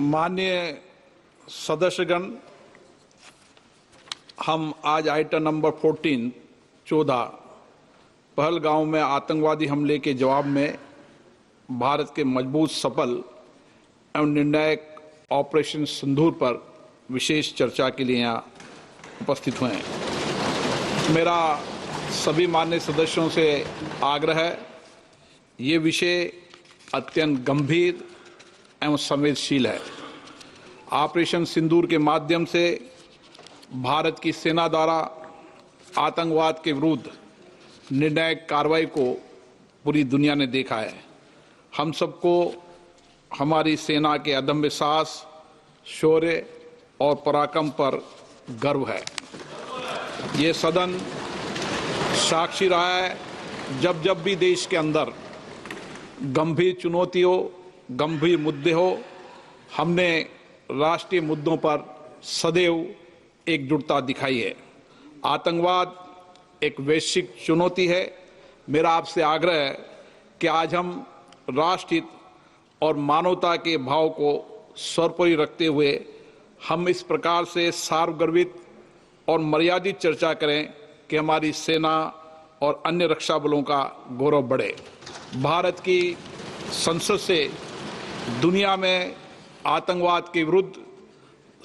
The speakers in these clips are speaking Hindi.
माननीय सदस्यगण, हम आज आइटम नंबर 14 पहलगांव में आतंकवादी हमले के जवाब में भारत के मजबूत, सफल एवं निर्णायक ऑपरेशन सिंदूर पर विशेष चर्चा के लिए यहाँ उपस्थित हुए हैं। मेरा सभी माननीय सदस्यों से आग्रह है, ये विषय अत्यंत गंभीर एवं संवेदनशील है। ऑपरेशन सिंदूर के माध्यम से भारत की सेना द्वारा आतंकवाद के विरुद्ध निर्णायक कार्रवाई को पूरी दुनिया ने देखा है। हम सबको हमारी सेना के अदम्य साहस, शौर्य और पराक्रम पर गर्व है। ये सदन साक्षी रहा है, जब जब भी देश के अंदर गंभीर चुनौतियों, गंभीर मुद्दे हो, हमने राष्ट्रीय मुद्दों पर सदैव एकजुटता दिखाई है। आतंकवाद एक वैश्विक चुनौती है। मेरा आपसे आग्रह है कि आज हम राष्ट्रहित और मानवता के भाव को सर्वोपरि रखते हुए हम इस प्रकार से सार्वगर्भित और मर्यादित चर्चा करें कि हमारी सेना और अन्य रक्षा बलों का गौरव बढ़े। भारत की संसद से दुनिया में आतंकवाद के विरुद्ध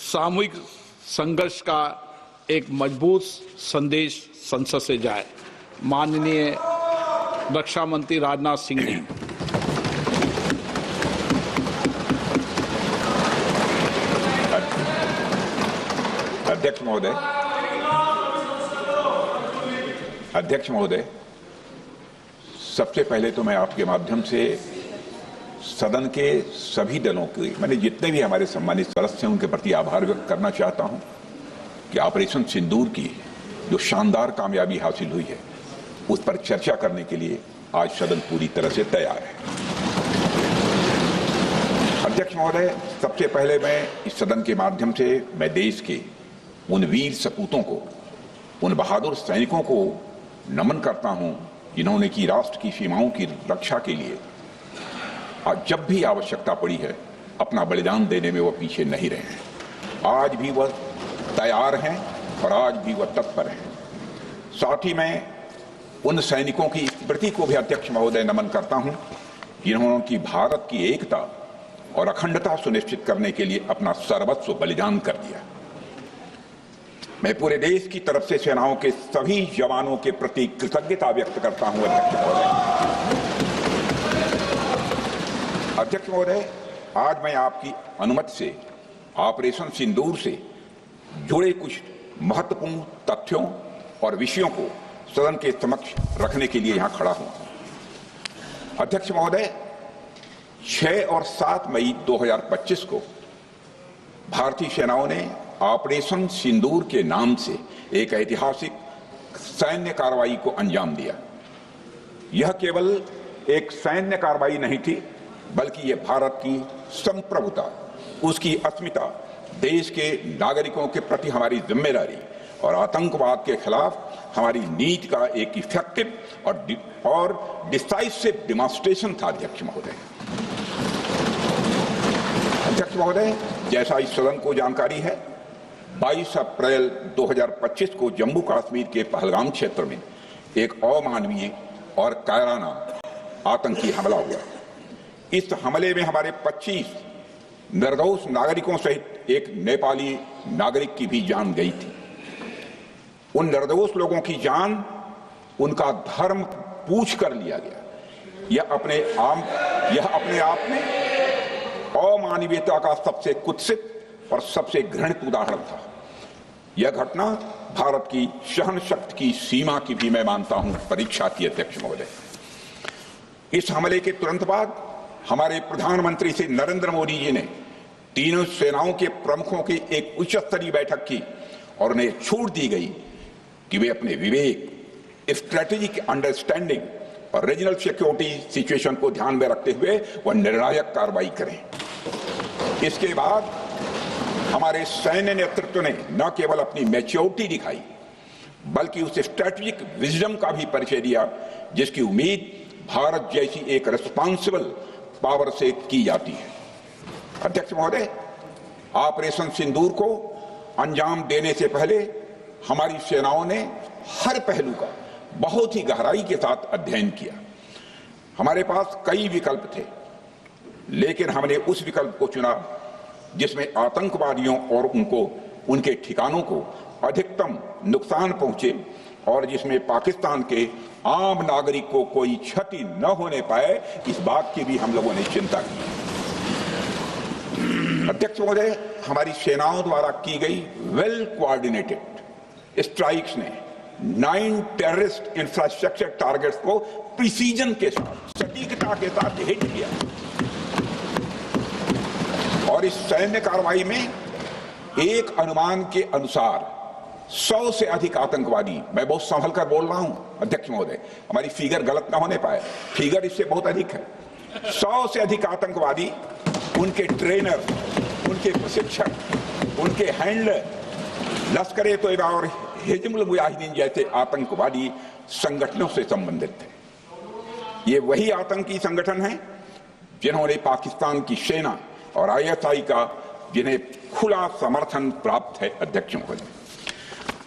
सामूहिक संघर्ष का एक मजबूत संदेश संसद से जाए। माननीय रक्षा मंत्री राजनाथ सिंह जी। अध्यक्ष महोदय, सबसे पहले तो मैं आपके माध्यम से सदन के सभी दलों के, मैंने जितने भी हमारे सम्मानित सदस्य हैं, उनके प्रति आभार व्यक्त करना चाहता हूं कि ऑपरेशन सिंदूर की जो शानदार कामयाबी हासिल हुई है, उस पर चर्चा करने के लिए आज सदन पूरी तरह से तैयार है। अध्यक्ष महोदय, सबसे पहले मैं इस सदन के माध्यम से मैं देश के उन वीर सपूतों को, उन बहादुर सैनिकों को नमन करता हूं जिन्होंने की राष्ट्र की सीमाओं की रक्षा के लिए आज जब भी आवश्यकता पड़ी है अपना बलिदान देने में वो पीछे नहीं रहे हैं। आज भी वह तैयार हैं और आज भी वह तत्पर हैं। साथ ही मैं उन सैनिकों की स्मृति को भी अध्यक्ष महोदय नमन करता हूं जिन्होंने की भारत की एकता और अखंडता सुनिश्चित करने के लिए अपना सर्वस्व बलिदान कर दिया। मैं पूरे देश की तरफ से सेनाओं के सभी जवानों के प्रति कृतज्ञता व्यक्त करता हूं। अध्यक्ष महोदय, आज मैं आपकी अनुमति से ऑपरेशन सिंदूर से जुड़े कुछ महत्वपूर्ण तथ्यों और विषयों को सदन के समक्ष रखने के लिए यहां खड़ा हूं। अध्यक्ष महोदय, 6 और 7 मई 2025 को भारतीय सेनाओं ने ऑपरेशन सिंदूर के नाम से एक ऐतिहासिक सैन्य कार्रवाई को अंजाम दिया। यह केवल एक सैन्य कार्रवाई नहीं थी, बल्कि यह भारत की संप्रभुता, उसकी अस्मिता, देश के नागरिकों के प्रति हमारी जिम्मेदारी और आतंकवाद के खिलाफ हमारी नीति का एक इफेक्टिव और डिसाइसिव डिमॉन्स्ट्रेशन था। अध्यक्ष महोदय, जैसा इस सदन को जानकारी है, 22 अप्रैल 2025 को जम्मू कश्मीर के पहलगाम क्षेत्र में एक अमानवीय और कायराना आतंकी हमला हुआ। इस हमले में हमारे 25 निर्दोष नागरिकों सहित एक नेपाली नागरिक की भी जान गई थी। उन निर्दोष लोगों की जान उनका धर्म पूछ कर लिया गया। यह अपने आप में अमानवीयता का सबसे कुत्सित और सबसे घृणित उदाहरण था। यह घटना भारत की सहन शक्ति की सीमा की भी मैं मानता हूं परीक्षा की। अध्यक्ष महोदय, इस हमले के तुरंत बाद हमारे प्रधानमंत्री श्री नरेंद्र मोदी जी ने तीनों सेनाओं के प्रमुखों की एक उच्च स्तरीय बैठक की और उन्हें छूट दी गई कि वे अपने विवेक, स्ट्रेटेजिक अंडरस्टैंडिंग और रीजनल सिक्योरिटी सिचुएशन को ध्यान में रखते हुए वह निर्णायक कार्रवाई करें। इसके बाद हमारे सैन्य नेतृत्व ने न केवल अपनी मैच्योरिटी दिखाई, बल्कि उस स्ट्रेटेजिक विजडम का भी परिचय दिया जिसकी उम्मीद भारत जैसी एक रिस्पॉन्सिबल पावर से की जाती है। अध्यक्ष महोदय, ऑपरेशन सिंदूर को अंजाम देने से पहले हमारी सेनाओं ने हर पहलू का बहुत ही गहराई के साथ अध्ययन किया। हमारे पास कई विकल्प थे, लेकिन हमने उस विकल्प को चुना जिसमें आतंकवादियों और उनके ठिकानों को अधिकतम नुकसान पहुंचे और जिसमें पाकिस्तान के आम नागरिक को कोई क्षति न होने पाए, इस बात की भी हम लोगों ने चिंता की। अध्यक्ष महोदय, हमारी सेनाओं द्वारा की गई वेल कोऑर्डिनेटेड स्ट्राइक्स ने 9 टेररिस्ट इंफ्रास्ट्रक्चर टारगेट्स को प्रिसीजन के साथ, सटीकता के साथ हिट किया और इस सैन्य कार्रवाई में एक अनुमान के अनुसार 100 से अधिक आतंकवादी, मैं बहुत संभल कर बोल रहा हूं अध्यक्ष महोदय, हमारी फिगर गलत ना होने पाए, फिगर इससे बहुत अधिक है। 100 से अधिक आतंकवादी, उनके ट्रेनर, उनके प्रशिक्षक, उनके हैंडलर लश्कर-ए-तोयबा और हिजबुल मुजाहिदीन जैसे आतंकवादी संगठनों से संबंधित थे। ये वही आतंकी संगठन हैं जिन्होंने पाकिस्तान की सेना और ISI का जिन्हें खुला समर्थन प्राप्त है।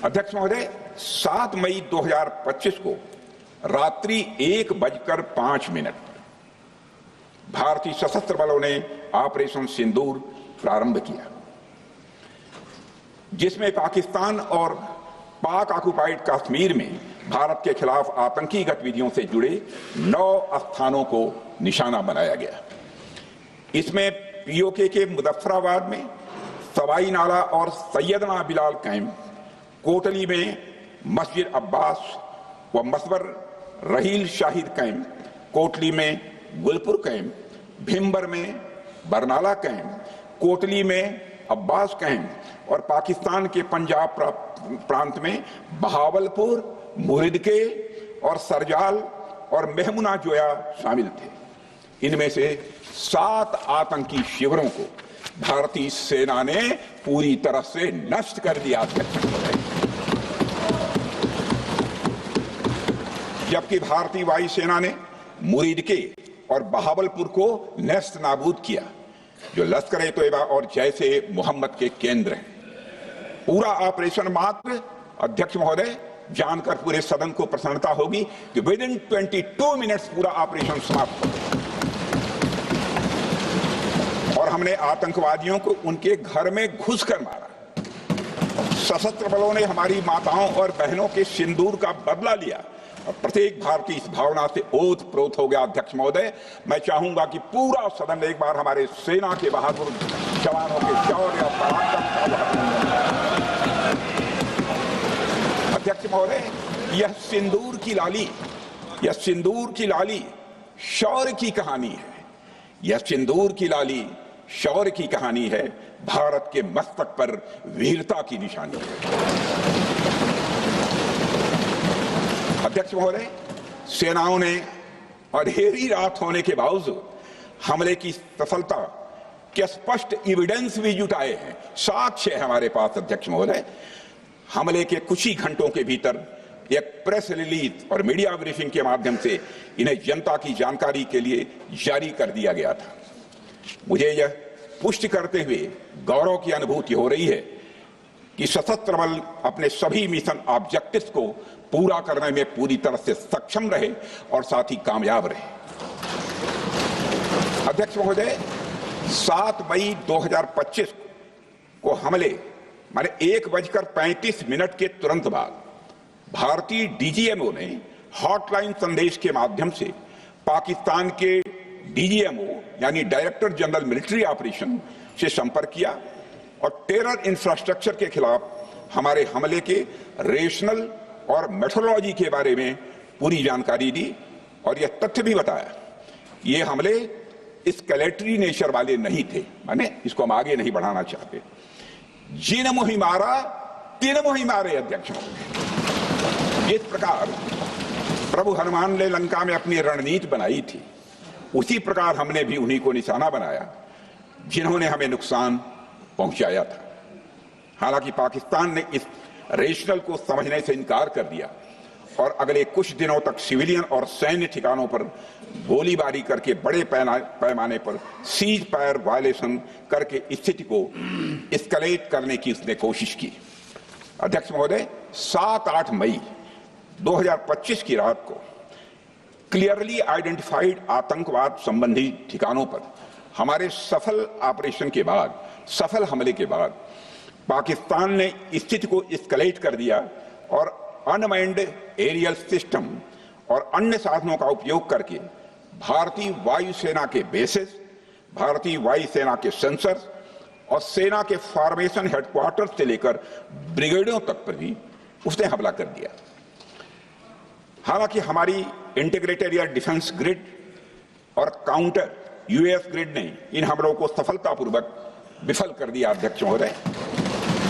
अध्यक्ष महोदय, 7 मई 2025 को रात्रि 1:05 भारतीय सशस्त्र बलों ने ऑपरेशन सिंदूर प्रारंभ किया, जिसमें पाकिस्तान और पाक ऑक्युपाइड कश्मीर में भारत के खिलाफ आतंकी गतिविधियों से जुड़े 9 स्थानों को निशाना बनाया गया। इसमें POK के मुजफ्फराबाद में सवाई नाला और सैयदना बिलाल कैंप, कोटली में मस्जिद अब्बास व मसबर रहील शाहिद कैंप, कोटली में गुलपुर कैंप, भिम्बर में बरनाला कैंप, कोटली में अब्बास कैंप और पाकिस्तान के पंजाब प्रांत में बहावलपुर, मुहिदके और सरजाल और मेहमुना जोया शामिल थे। इनमें से 7 आतंकी शिविरों को भारतीय सेना ने पूरी तरह से नष्ट कर दिया, जबकि भारतीय वायुसेना ने मुरीदके और बहावलपुर को नेस्त नाबूद किया, जो लश्कर-ए-तोयबा और जैशे मोहम्मद के केंद्र हैं। पूरा ऑपरेशन मात्र, अध्यक्ष महोदय, जानकर पूरे सदन को प्रसन्नता होगी कि विदिन 22 मिनट्स पूरा ऑपरेशन समाप्त हो गया और हमने आतंकवादियों को उनके घर में घुसकर मारा। सशस्त्र बलों ने हमारी माताओं और बहनों के सिंदूर का बदला लिया और प्रत्येक भारतीय इस भावना से ओत-प्रोत हो गया। अध्यक्ष महोदय, मैं चाहूंगा कि पूरा सदन एक बार हमारे सेना के बहादुर जवानों के शौर्य और पराक्रम का। अध्यक्ष महोदय, यह सिंदूर की लाली शौर्य की कहानी है। यह सिंदूर की लाली शौर्य की कहानी है, भारत के मस्तक पर वीरता की निशानी है। अध्यक्ष महोदय, सेनाओं ने अंधेरी रात होने के बावजूद हमले की सफलता के स्पष्ट एविडेंस भी जुटाए हैं, साक्ष्य है हमारे पास। अध्यक्ष महोदय, हमले के कुछ ही घंटों के भीतर एक प्रेस रिलीज और मीडिया ब्रीफिंग के माध्यम से इन्हें जनता की जानकारी के लिए जारी कर दिया गया था। मुझे यह पुष्टि करते हुए गौरव की अनुभूति हो रही है कि सशस्त्र बल अपने सभी मिशन ऑब्जेक्टिव्स को पूरा करने में पूरी तरह से सक्षम रहे और साथ ही कामयाब रहे। अध्यक्ष महोदय, 7 मई 2025 को हमले माने 1:35 के तुरंत बाद भारतीय DGMO ने हॉटलाइन संदेश के माध्यम से पाकिस्तान के DGMO यानी डायरेक्टर जनरल मिलिट्री ऑपरेशन से संपर्क किया और टेरर इंफ्रास्ट्रक्चर के खिलाफ हमारे हमले के रेशनल और मेथोडोलॉजी के बारे में पूरी जानकारी दी और यह तथ्य भी बताया कि ये हमले एस्केलेटरी नेचर वाले नहीं थे, माने इसको हम आगे नहीं बढ़ाना चाहते। जिन मोहि मारा तीन मोहि मारे। अध्यक्ष, जिस प्रकार प्रभु हनुमान ने लंका में अपनी रणनीति बनाई थी, उसी प्रकार हमने भी उन्हीं को निशाना बनाया जिन्होंने हमें नुकसान पहुंचाया था। हालांकि पाकिस्तान ने इस रेशनल को समझने से इनकार कर दिया और अगले कुछ दिनों तक सिविलियन और सैन्य ठिकानों पर गोलीबारी करके बड़े पैमाने पर सीज फायर वायलेशन करके स्थिति को एस्केलेट करने की उसने कोशिश की। अध्यक्ष महोदय, 7-8 मई 2025 की रात को क्लियरली आइडेंटिफाइड आतंकवाद संबंधी ठिकानों पर हमारे सफल ऑपरेशन के बाद, सफल हमले के बाद पाकिस्तान ने स्थिति को एस्केलेट कर दिया और अनमैन्ड एरियल सिस्टम और अन्य साधनों का उपयोग करके भारतीय वायुसेना के बेसेस, भारतीय वायुसेना के सेंसर्स और सेना के फॉर्मेशन हेडक्वार्टर से लेकर ब्रिगेडों तक पर भी उसने हमला कर दिया। हालांकि हमारी इंटीग्रेटेड एयर डिफेंस ग्रिड और काउंटर यूएस ग्रिड ने इन हमलों को सफलतापूर्वक विफल कर दिया। अध्यक्ष महोदय,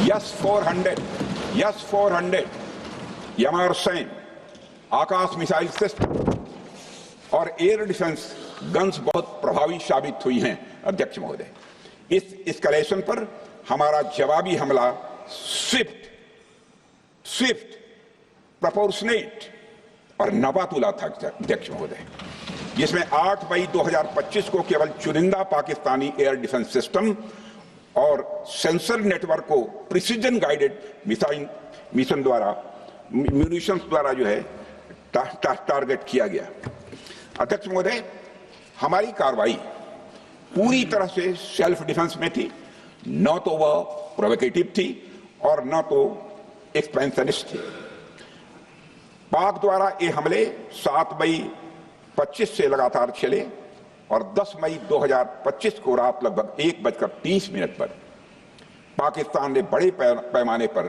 यस-400 यमारसैन आकाश मिसाइल सिस्टम और एयर डिफेंस गन्स बहुत प्रभावी साबित हुई हैं। अध्यक्ष महोदय, इस एस्केलेशन पर हमारा जवाबी हमला स्विफ्ट, प्रोपोर्शनेट और नबातुला था। अध्यक्ष महोदय, जिसमें 8 मई 2025 को केवल चुनिंदा पाकिस्तानी एयर डिफेंस सिस्टम और सेंसर नेटवर्क को प्रिसीजन गाइडेड मिशन द्वारा म्यूनिशंस द्वारा जो है टारगेट किया गया। अध्यक्ष महोदय, हमारी कार्रवाई पूरी तरह से सेल्फ डिफेंस में थी, न तो वह प्रोवोकेटिव थी और न तो एक्सपेंशनिस्ट थी। पाक द्वारा ये हमले 7 मई 25 से लगातार चले और 10 मई 2025 को रात लगभग 1:30 पर पाकिस्तान ने बड़े पैमाने पर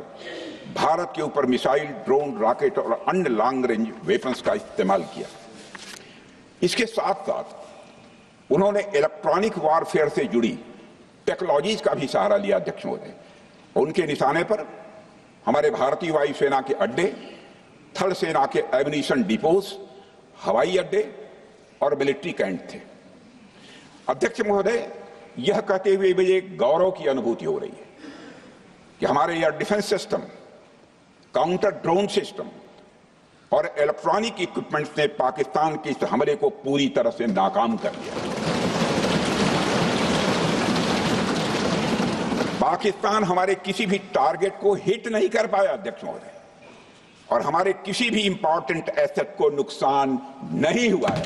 भारत के ऊपर मिसाइल, ड्रोन, रॉकेट और अन्य लॉन्ग रेंज वेपन्स का इस्तेमाल किया। इसके साथ साथ उन्होंने इलेक्ट्रॉनिक वॉरफेयर से जुड़ी टेक्नोलॉजीज का भी सहारा लिया। अध्यक्ष महोदय, उनके निशाने पर हमारे भारतीय वायुसेना के अड्डे, थल सेना के एम्यूनिशन डिपोज, हवाई अड्डे और मिलिट्री कैंट थे। अध्यक्ष महोदय, यह कहते हुए मुझे गौरव की अनुभूति हो रही है कि हमारे air defence system, counter drone system और इलेक्ट्रॉनिक इक्विपमेंट्स ने पाकिस्तान के इस हमले को पूरी तरह से नाकाम कर दिया। पाकिस्तान हमारे किसी भी टारगेट को हिट नहीं कर पाया। अध्यक्ष महोदय, और हमारे किसी भी इंपॉर्टेंट एसेट को नुकसान नहीं हुआ है।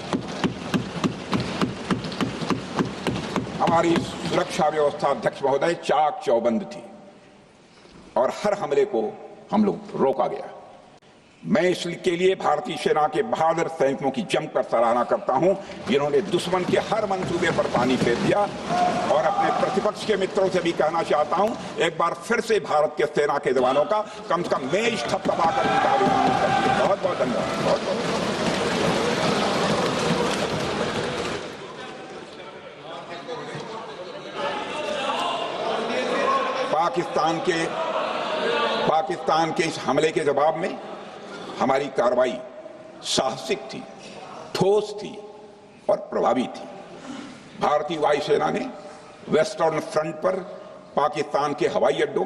हमारी सुरक्षा व्यवस्था, अध्यक्ष महोदय, चाक चौबंद थी और हर हमले को हम लोग रोका गया। मैं इसके लिए भारतीय सेना के बहादुर सैनिकों की जमकर सराहना करता हूं, जिन्होंने दुश्मन के हर मंसूबे पर पानी फेर दिया। और अपने प्रतिपक्ष के मित्रों से भी कहना चाहता हूं, एक बार फिर से भारत के सेना के जवानों का कम से कम मेज थपथपाकर उनका अभिनंदन करिए। बहुत बहुत धन्यवाद। बहुत बहुत पाकिस्तान के इस हमले के जवाब में हमारी कार्रवाई साहसिक थी, ठोस थी और प्रभावी थी। भारतीय वायुसेना ने वेस्टर्न फ्रंट पर पाकिस्तान के हवाई अड्डों,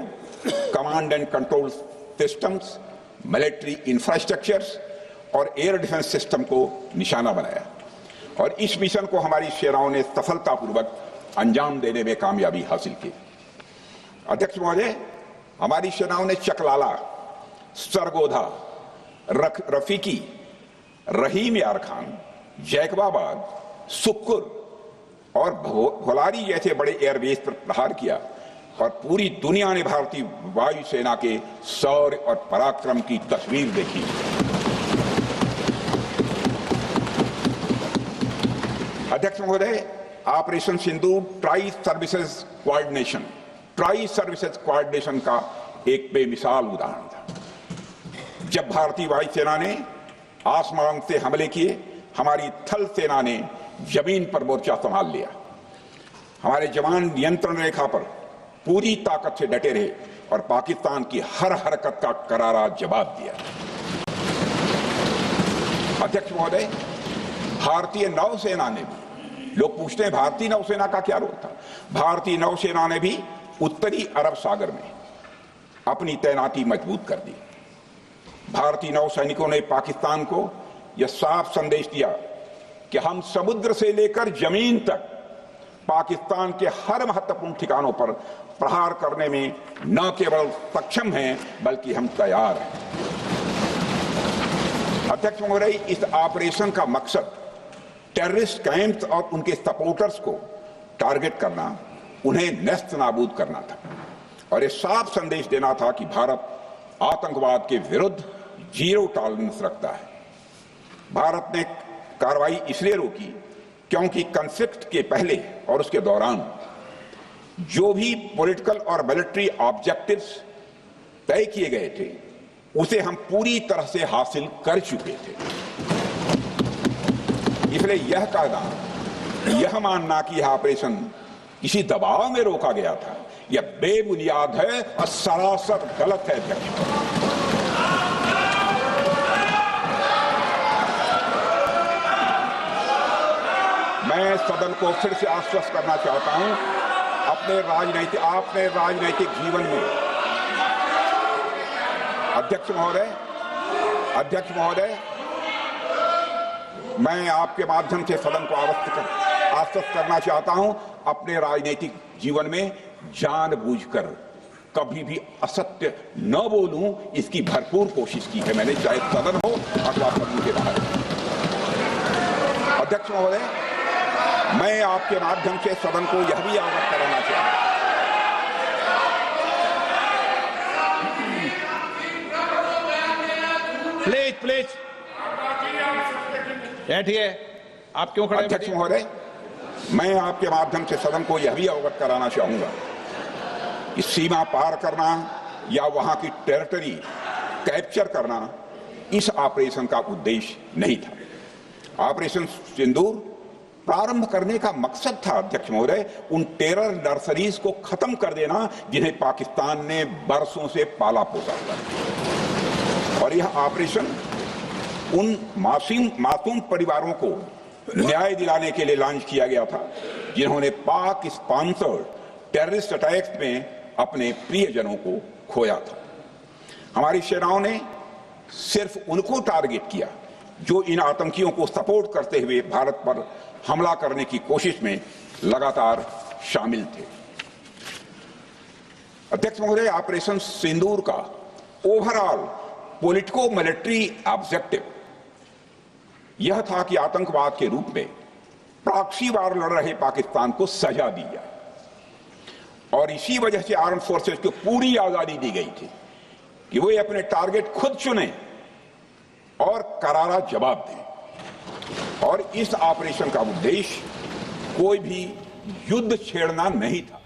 command and control systems, military infrastructures और एयर डिफेंस सिस्टम को निशाना बनाया और इस मिशन को हमारी सेनाओं ने सफलतापूर्वक अंजाम देने में कामयाबी हासिल की। अध्यक्ष महोदय, हमारी सेनाओं ने चकलाला, सरगोधा, रफीकी, रहीम यार खान, जैकबाबाद, सुक्कुर और भोलारी जैसे बड़े एयरबेस पर प्रहार किया और पूरी दुनिया ने भारतीय वायुसेना के शौर्य और पराक्रम की तस्वीर देखी। अध्यक्ष महोदय, ऑपरेशन सिंदूर ट्राई सर्विसेज कोऑर्डिनेशन का एक बेमिसाल उदाहरण था। जब भारतीय वायुसेना ने आसमान से हमले किए, हमारी थल सेना ने जमीन पर मोर्चा संभाल लिया। हमारे जवान नियंत्रण रेखा पर पूरी ताकत से डटे रहे और पाकिस्तान की हर हरकत का करारा जवाब दिया। अध्यक्ष महोदय, भारतीय नौसेना ने भी, लोग पूछते हैं भारतीय नौसेना का क्या रोल था, भारतीय नौसेना ने भी उत्तरी अरब सागर में अपनी तैनाती मजबूत कर दी। भारतीय नौसैनिकों ने पाकिस्तान को यह साफ संदेश दिया कि हम समुद्र से लेकर जमीन तक पाकिस्तान के हर महत्वपूर्ण ठिकानों पर प्रहार करने में न केवल सक्षम हैं बल्कि हम तैयार हैं। अध्यक्ष महोदय, इस ऑपरेशन का मकसद टेररिस्ट कैंप्स और उनके सपोर्टर्स को टारगेट करना, उन्हें नेस्त नाबूद करना था और ये साफ संदेश देना था कि भारत आतंकवाद के विरुद्ध जीरो टॉलरेंस रखता है। भारत ने कार्रवाई इसलिए रोकी क्योंकि कॉन्फ्लिक्ट के पहले और उसके दौरान जो भी पॉलिटिकल और मिलिट्री ऑब्जेक्टिव्स तय किए गए थे उसे हम पूरी तरह से हासिल कर चुके थे। इसलिए यह कहना, यह मानना कि यह ऑपरेशन किसी दबाव में रोका गया था, यह बेबुनियाद है और सरासर गलत है। मैं सदन को फिर से आश्वस्त करना चाहता हूं, अपने राजनीतिक जीवन में अध्यक्ष महोदय, मैं आपके माध्यम से सदन को आश्वस्त करना चाहता हूं, अपने राजनीतिक जीवन में जानबूझकर कभी भी असत्य न बोलूं, इसकी भरपूर कोशिश की है मैंने, चाहे सदन हो अथवा सदन के बाहर। अध्यक्ष महोदय, मैं आपके माध्यम से सदन को यह भी अवगत कराना चाहता हूं, प्लीज बैठिए। आप क्यों खड़े? अध्यक्ष महोदय, मैं आपके माध्यम से सदन को यह भी अवगत कराना चाहूंगा कि सीमा पार करना या वहां की टेरिटरी कैप्चर करना इस ऑपरेशन का उद्देश्य नहीं था। ऑपरेशन सिंदूर प्रारंभ करने का मकसद था अध्यक्ष महोदय, उन टेरर नर्सरीज को खत्म कर देना जिन्हें पाकिस्तान ने बरसों से पाला पोसा था। और यह ऑपरेशन उन मासूम परिवारों को न्याय दिलाने के लिए लॉन्च किया गया था जिन्होंने पाक स्पॉन्सर्ड टेररिस्ट अटैक्स में अपने प्रियजनों को खोया था। हमारी सेनाओं ने सिर्फ उनको टारगेट किया जो इन आतंकियों को सपोर्ट करते हुए भारत पर हमला करने की कोशिश में लगातार शामिल थे। अध्यक्ष महोदय, ऑपरेशन सिंदूर का ओवरऑल पॉलिटिको मिलिट्री ऑब्जेक्टिव यह था कि आतंकवाद के रूप में प्रॉक्सी वार लड़ रहे पाकिस्तान को सजा दी जाए और इसी वजह से आर्म्ड फोर्सेस को पूरी आजादी दी गई थी कि वे अपने टारगेट खुद चुनें और करारा जवाब दें। और इस ऑपरेशन का उद्देश्य कोई भी युद्ध छेड़ना नहीं था।